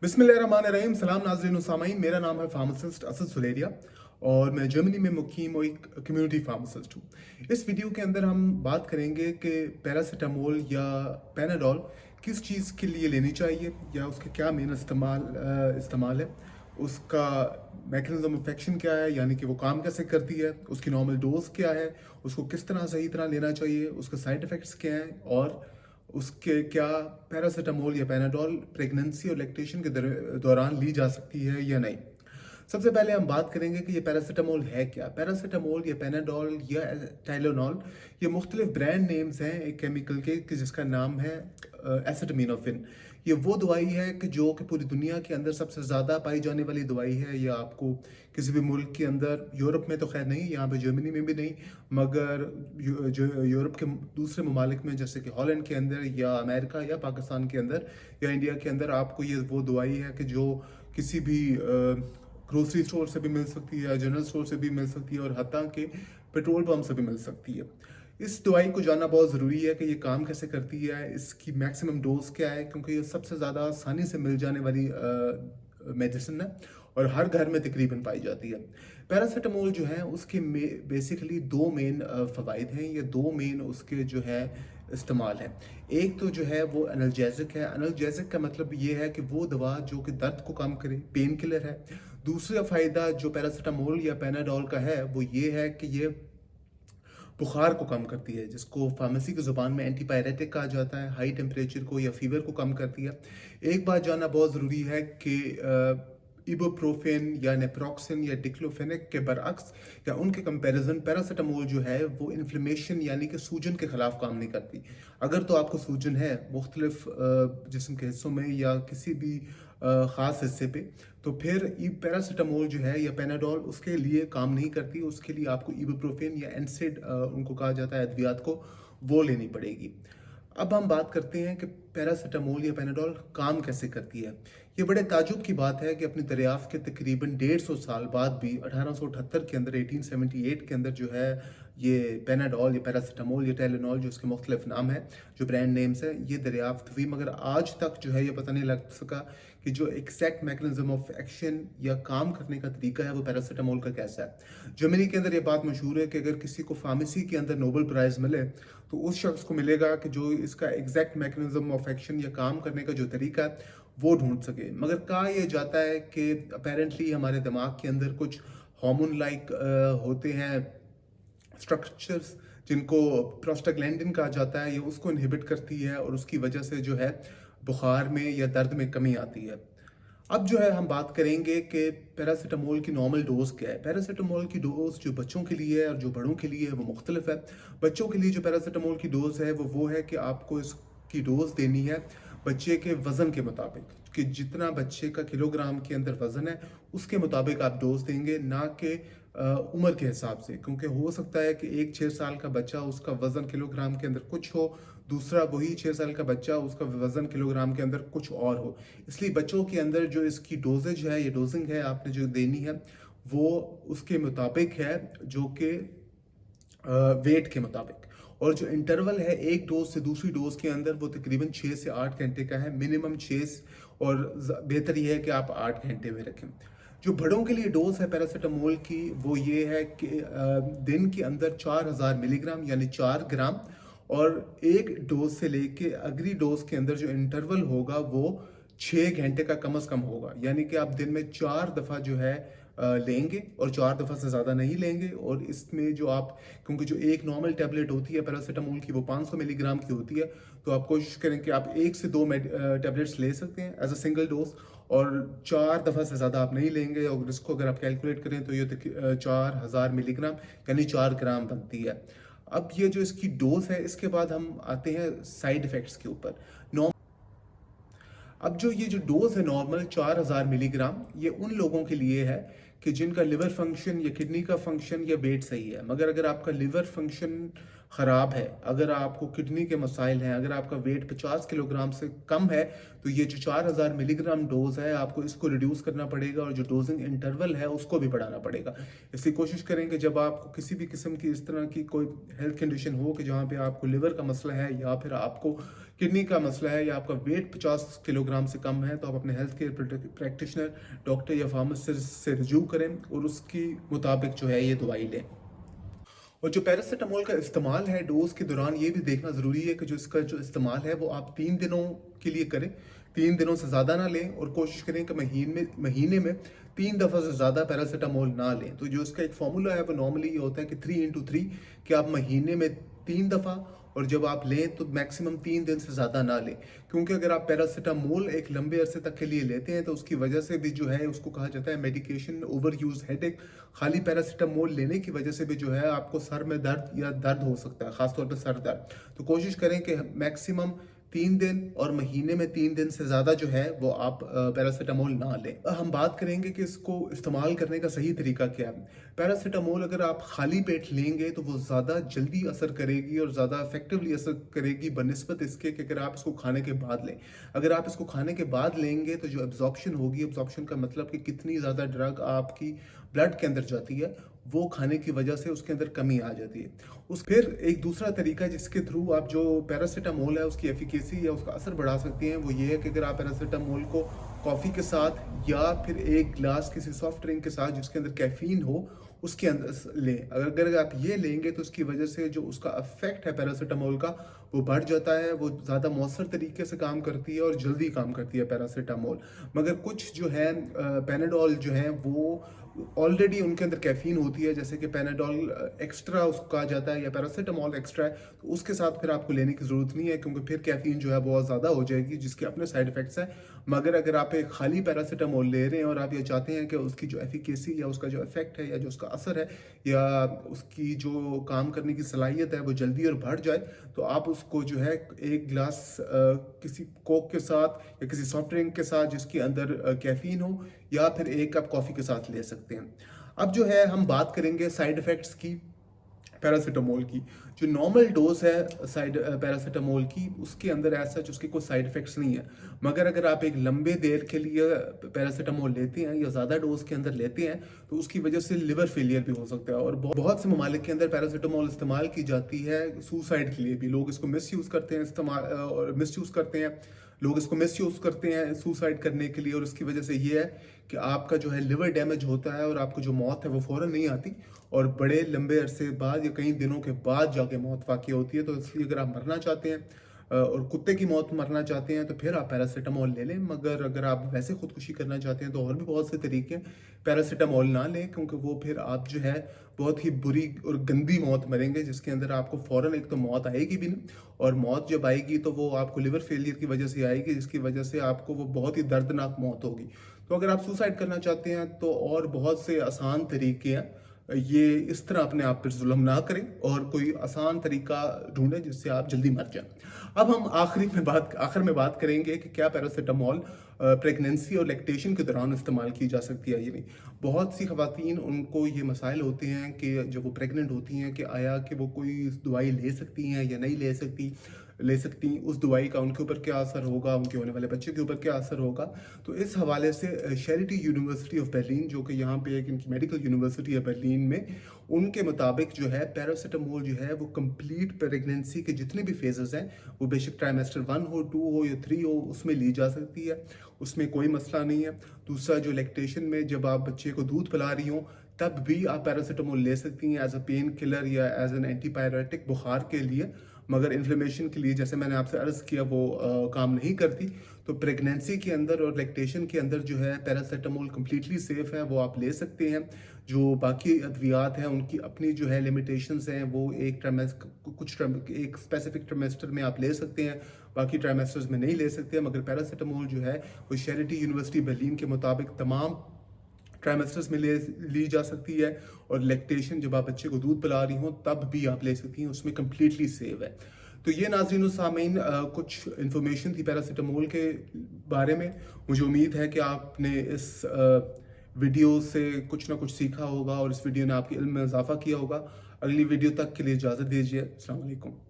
बिस्मिल्लाहिर्रहमानिर्रहीम। सलाम नाज़रीन सामाईन, मेरा नाम है फार्मासिस्ट असद सुलेरिया और मैं जर्मनी में मुकीम और एक कम्युनिटी फार्मासिस्ट हूँ। इस वीडियो के अंदर हम बात करेंगे कि पैरासीटामोल या पैनाडोल किस चीज़ के लिए लेनी चाहिए या उसके क्या मेन इस्तेमाल है, उसका मैकेनिज्म ऑफ एक्शन क्या है, यानी कि वो काम कैसे करती है, उसकी नॉर्मल डोज क्या है, उसको किस तरह सही तरह लेना चाहिए, उसके साइड इफ़ेक्ट्स क्या हैं और उसके क्या पैरासीटामोल या पैनाडोल प्रेगनेंसी और लैक्टेशन के दौरान ली जा सकती है या नहीं। सबसे पहले हम बात करेंगे कि ये पैरासीटामोल है क्या। पैरासीटामोल या पैनाडोल या टाइलोनॉल ये मुख्तलिफ ब्रांड नेम्स हैं एक केमिकल के कि जिसका नाम है एसिटामिनोफेन। ये वो दवाई है कि जो कि पूरी दुनिया के अंदर सबसे ज़्यादा पाई जाने वाली दवाई है। या आपको किसी भी मुल्क के अंदर, यूरोप में तो खैर नहीं, यहाँ पे जर्मनी में भी नहीं, मगर जो यूरोप के दूसरे ममालिक में जैसे कि हॉलैंड के अंदर या अमेरिका या पाकिस्तान के अंदर या इंडिया के अंदर आपको ये वो दवाई है कि जो किसी भी ग्रोसरी स्टोर से भी मिल सकती है, जनरल स्टोर से भी मिल सकती है और हत्ता के पेट्रोल पंप से भी मिल सकती है। इस दवाई को जानना बहुत ज़रूरी है कि ये काम कैसे करती है, इसकी मैक्सिमम डोज क्या है, क्योंकि ये सबसे ज़्यादा आसानी से मिल जाने वाली मेडिसिन है और हर घर में तकरीबन पाई जाती है। पैरासीटामोल जो है उसके बेसिकली दो मेन फ़वाइद हैं, ये दो मेन उसके जो है इस्तेमाल है। एक तो जो है वो एनाल्जेसिक है। एनाल्जेसिक का मतलब ये है कि वो दवा जो कि दर्द को कम करे, पेन किलर है। दूसरा फ़ायदा जो पैरासीटामोल या पैनाडोल का है वो ये है कि ये बुखार को कम करती है, जिसको फार्मेसी की ज़ुबान में एंटीपायरेटिक कहा जाता है। हाई टेम्परेचर को या फीवर को कम करती है। एक बात जानना बहुत ज़रूरी है कि इबुप्रोफेन या नेप्रोक्सन या डिक्लोफेनेक के बरअक्स या उनके कंपैरिजन पैरासीटामोल जो है वो इन्फ्लेमेशन यानी कि सूजन के खिलाफ काम नहीं करती। अगर तो आपको सूजन है मुख्तलिफ जिस्म के हिस्सों में या किसी भी ख़ास हिस्से पे, तो फिर पैरासीटामोल जो है या पैनाडोल उसके लिए काम नहीं करती। उसके लिए आपको इबुप्रोफेन या एनसेड उनको कहा जाता है अद्वियात को, वो लेनी पड़ेगी। अब हम बात करते हैं कि पैरासीटामोल या पैनाडोल काम कैसे करती है। ये बड़े ताजुब की बात है कि अपनी दरियाफ्त के तकरीबन 150 साल बाद भी 1878 के अंदर 1878 के अंदर जो है ये पैनाडोल या पैरासीटामोल या टाइलेनॉल जो इसके मुख्तलिफ नाम है, जो ब्रांड नेम्स हैं, ये दरियाफ्त हुई, मगर आज तक जो है ये पता नहीं लग सका कि जो एग्जैक्ट मैकेनिज्म ऑफ एक्शन या काम करने का तरीका है वो पैरासीटामोल का कैसा है। जर्मनी के अंदर ये बात मशहूर है कि अगर किसी को फार्मेसी के अंदर नोबेल प्राइज़ मिले तो उस शख्स को मिलेगा कि जो इसका एग्जैक्ट मैकेनिज्म ऑफ एक्शन या काम करने का जो तरीका है वो ढूंढ सके। मगर कहा यह जाता है कि अपेरेंटली हमारे दिमाग के अंदर कुछ हार्मोन लाइक होते हैं स्ट्रक्चर्स, जिनको प्रोस्टाग्लैंडिन कहा जाता है, ये उसको इनहिबिट करती है और उसकी वजह से जो है बुखार में या दर्द में कमी आती है। अब जो है हम बात करेंगे कि पैरासीटामोल की नॉर्मल डोज क्या है। पैरासीटामोल की डोज जो बच्चों के लिए है और जो बड़ों के लिए है वो मुख्तलिफ है। बच्चों के लिए जो पैरासीटामोल की डोज है वो है कि आपको इसकी डोज देनी है बच्चे के वज़न के मुताबिक, कि जितना बच्चे का किलोग्राम के अंदर वज़न है उसके मुताबिक आप डोज देंगे, ना कि उम्र के हिसाब से। क्योंकि हो सकता है कि एक 6 साल का बच्चा उसका वज़न किलोग्राम के अंदर कुछ हो, दूसरा वही 6 साल का बच्चा उसका वज़न किलोग्राम के अंदर कुछ और हो। इसलिए बच्चों के अंदर जो इसकी डोजेज है या डोजिंग है आपने जो देनी है वो उसके मुताबिक है, जो कि वेट के मुताबिक। और जो इंटरवल है एक डोज से दूसरी डोज के अंदर वो तकरीबन 6 से 8 घंटे का है, मिनिमम 6, और बेहतर ये है कि आप 8 घंटे में रखें। जो बड़ों के लिए डोज है पैरासीटामोल की वो ये है कि दिन के अंदर 4000 मिलीग्राम यानी 4 ग्राम, और एक डोज से लेके अगली डोज के अंदर जो इंटरवल होगा वो 6 घंटे का कम से कम होगा। यानी कि आप दिन में 4 दफ़ा जो है लेंगे और 4 दफ़ा से ज़्यादा नहीं लेंगे। और इसमें जो आप, क्योंकि जो एक नॉर्मल टैबलेट होती है पैरासीटामोल की वो 500 मिलीग्राम की होती है, तो आप कोशिश करें कि आप 1 से 2 टैबलेट्स ले सकते हैं एज अ सिंगल डोज, और 4 दफ़ा से ज़्यादा आप नहीं लेंगे। और इसको अगर आप कैलकुलेट करें तो ये 4000 मिलीग्राम यानी 4 ग्राम बनती है। अब ये जो इसकी डोज है, इसके बाद हम आते हैं साइड इफ़ेक्ट्स के ऊपर। अब जो ये जो डोज है नॉर्मल 4000 मिलीग्राम, ये उन लोगों के लिए है कि जिनका लिवर फंक्शन या किडनी का फंक्शन या वेट सही है। मगर अगर आपका लिवर फंक्शन ख़राब है, अगर आपको किडनी के मसाइल हैं, अगर आपका वेट 50 किलोग्राम से कम है, तो ये जो 4000 मिलीग्राम डोज है आपको इसको रिड्यूस करना पड़ेगा और जो डोजिंग इंटरवल है उसको भी बढ़ाना पड़ेगा। इसलिए कोशिश करें कि जब आपको किसी भी किस्म की इस तरह की कोई हेल्थ कंडीशन हो कि जहाँ पे आपको लिवर का मसला है या फिर आपको किडनी का मसला है या आपका वेट 50 किलोग्राम से कम है, तो आप अपने हेल्थ केयर प्रैक्टिशनर, डॉक्टर या फार्मासिस्ट से रिव्यू करें और उसकी मुताबिक जो है ये दवाई लें। और जो पैरासीटामोल का इस्तेमाल है डोज के दौरान, ये भी देखना ज़रूरी है कि जो इसका जो इस्तेमाल है वो आप 3 दिनों के लिए करें, 3 दिनों से ज़्यादा ना लें, और कोशिश करें कि महीने में 3 दफ़ा से ज़्यादा पैरासीटामोल ना लें। तो जो इसका एक फार्मूला है वो नॉर्मली ये होता है कि 3 × 3, कि आप महीने में 3 दफ़ा, और जब आप लें तो मैक्सिमम 3 दिन से ज़्यादा ना लें, क्योंकि अगर आप पैरासीटामोल एक लंबे अरसे तक के लिए लेते हैं तो उसकी वजह से भी जो है, उसको कहा जाता है मेडिकेशन ओवर यूज हेडेक। खाली पैरासीटामोल लेने की वजह से भी जो है आपको सर में दर्द या दर्द हो सकता है, खासतौर पर सर दर्द। तो कोशिश करें कि मैक्सिमम 3 दिन और महीने में 3 दिन से ज़्यादा जो है वो आप पैरासीटामोल ना लें। हम बात करेंगे कि इसको इस्तेमाल करने का सही तरीका क्या है। पैरासीटामोल अगर आप खाली पेट लेंगे तो वो ज़्यादा जल्दी असर करेगी और ज़्यादा इफेक्टिवली असर करेगी बनिस्बत इसके कि अगर आप इसको खाने के बाद लें। अगर आप इसको खाने के बाद लेंगे तो जो एब्जॉर्प्शन होगी, एब्जॉर्प्शन का मतलब कि कितनी ज़्यादा ड्रग आपकी ब्लड के अंदर जाती है, वो खाने की वजह से उसके अंदर कमी आ जाती है। उस फिर एक दूसरा तरीका जिसके थ्रू आप जो पैरासीटामोल है उसकी एफिकेसी या उसका असर बढ़ा सकते हैं, वो ये है कि अगर आप पैरासीटामोल को कॉफ़ी के साथ या फिर एक गिलास किसी सॉफ्ट ड्रिंक के साथ जिसके अंदर कैफीन हो उसके अंदर लें। अगर आप ये लेंगे तो उसकी वजह से जो उसका इफेक्ट है पैरासीटामोल का वो बढ़ जाता है, वो ज़्यादा मौसर तरीके से काम करती है और जल्दी काम करती है पैरासीटामोल। मगर कुछ जो है पैनाडोल जो है वो ऑलरेडी उनके अंदर कैफीन होती है, जैसे कि पैनाडोल एक्स्ट्रा उसको कहा जाता है या पैरासीटामोल एक्स्ट्रा है, तो उसके साथ फिर आपको लेने की ज़रूरत नहीं है, क्योंकि फिर कैफीन जो है बहुत ज़्यादा हो जाएगी जिसके अपने साइड इफ़ेक्ट्स हैं। मगर अगर आप एक खाली पैरासीटामोल ले रहे हैं और आप ये चाहते हैं कि उसकी जो एफिकेसी या उसका जो इफेक्ट है या जो उसका असर है या उसकी जो काम करने की सलाहियत है वो जल्दी और बढ़ जाए, तो आप उसको जो है एक गिलास किसी कोक के साथ या किसी सॉफ्ट ड्रिंक के साथ जिसके अंदर कैफीन हो, या फिर एक कप कॉफ़ी के साथ ले सकते हैं। अब जो है हम बात करेंगे साइड इफ़ेक्ट्स की पैरासीटामोल की। जो नॉर्मल डोज है पैरासीटामोल की, उसके अंदर ऐसा उसके कोई साइड इफ़ेक्ट्स नहीं है। मगर अगर आप एक लंबे देर के लिए पैरासीटामोल लेते हैं या ज़्यादा डोज के अंदर लेते हैं तो उसकी वजह से लिवर फेलियर भी हो सकता है। और बहुत से ममालिक के अंदर पैरासीटामोल इस्तेमाल की जाती है सुसाइड के लिए भी। लोग इसको मिसयूज़ करते हैं, लोग इसको मिसयूज़ करते हैं सुसाइड करने के लिए, और इसकी वजह से ये है कि आपका जो है लिवर डैमेज होता है और आपको जो मौत है वो फ़ौरन नहीं आती, और बड़े लंबे अरसे बाद या कई दिनों के बाद जाके मौत वाक़ई होती है। तो इसलिए अगर आप मरना चाहते हैं और कुत्ते की मौत मरना चाहते हैं तो फिर आप पैरासीटामोल ले लें। मगर अगर आप वैसे खुदकुशी करना चाहते हैं तो और भी बहुत से तरीके हैं, पैरासीटामोल ना लें, क्योंकि वो फिर आप जो है बहुत ही बुरी और गंदी मौत मरेंगे जिसके अंदर आपको फ़ौरन एक तो मौत आएगी भी नहीं, और मौत जब आएगी तो वो आपको लिवर फेलियर की वजह से आएगी, जिसकी वजह से आपको वो बहुत ही दर्दनाक मौत होगी। तो अगर आप सुसाइड करना चाहते हैं तो और बहुत से आसान तरीके हैं, ये इस तरह अपने आप पर जुल्म ना करें और कोई आसान तरीका ढूंढें जिससे आप जल्दी मर जाएं। अब हम आखिर में बात करेंगे कि क्या पैरासीटामोल प्रेगनेंसी और लैक्टेशन के दौरान इस्तेमाल की जा सकती है या नहीं। बहुत सी ख़वातीन उनको ये मसाइल होते हैं कि जब वो प्रेग्नेंट होती हैं कि आया कि वो कोई दवाई ले सकती हैं या नहीं ले सकती, उस दवाई का उनके ऊपर क्या असर होगा, उनके होने वाले बच्चे के ऊपर क्या असर होगा। तो इस हवाले से चैरिटी यूनिवर्सिटी ऑफ बर्लिन, जो कि यहाँ पे एक इनकी मेडिकल यूनिवर्सिटी है बर्लिन में, उनके मुताबिक जो है पैरासीटामोल जो है वो कंप्लीट प्रेगनेंसी के जितने भी फेजेस हैं, वो बेशक ट्राइमेस्टर 1 हो, 2 हो या 3 हो, उसमें ली जा सकती है, उसमें कोई मसला नहीं है। दूसरा, जो लैक्टेशन में जब आप बच्चे को दूध पिला रही हो तब भी आप पैरासीटामोल ले सकती हैं एज अ पेन किलर या एज एन एंटीपायरेटिक बुखार के लिए। मगर इन्फ्लेमेशन के लिए, जैसे मैंने आपसे अर्ज़ किया, वो काम नहीं करती। तो प्रेगनेंसी के अंदर और लैक्टेशन के अंदर जो है पैरासीटामोल कम्प्लीटली सेफ़ है, वो आप ले सकते हैं। जो बाकी अद्वियात हैं उनकी अपनी जो है लिमिटेशंस हैं, वो एक स्पेसिफिक ट्राइमेस्टर में आप ले सकते हैं, बाकी ट्राइमेस्टर्स में नहीं ले सकते। मगर पैरासीटामोल जो है वो चैरिटी यूनिवर्सिटी बर्लिन के मुताबिक तमाम ट्राइमेस्टर्स में ली जा सकती है, और लैक्टेशन जब आप बच्चे को दूध पिला रही हो तब भी आप ले सकती हैं, उसमें कम्प्लीटली सेव है। तो ये नाज़रीन और सामीन कुछ इन्फॉर्मेशन थी पैरासीटामोल के बारे में। मुझे उम्मीद है कि आपने इस वीडियो से कुछ ना कुछ सीखा होगा और इस वीडियो ने आपके इल्म में इजाफा किया होगा। अगली वीडियो तक के लिए इजाज़त दीजिए। अस्सलाम वालेकुम।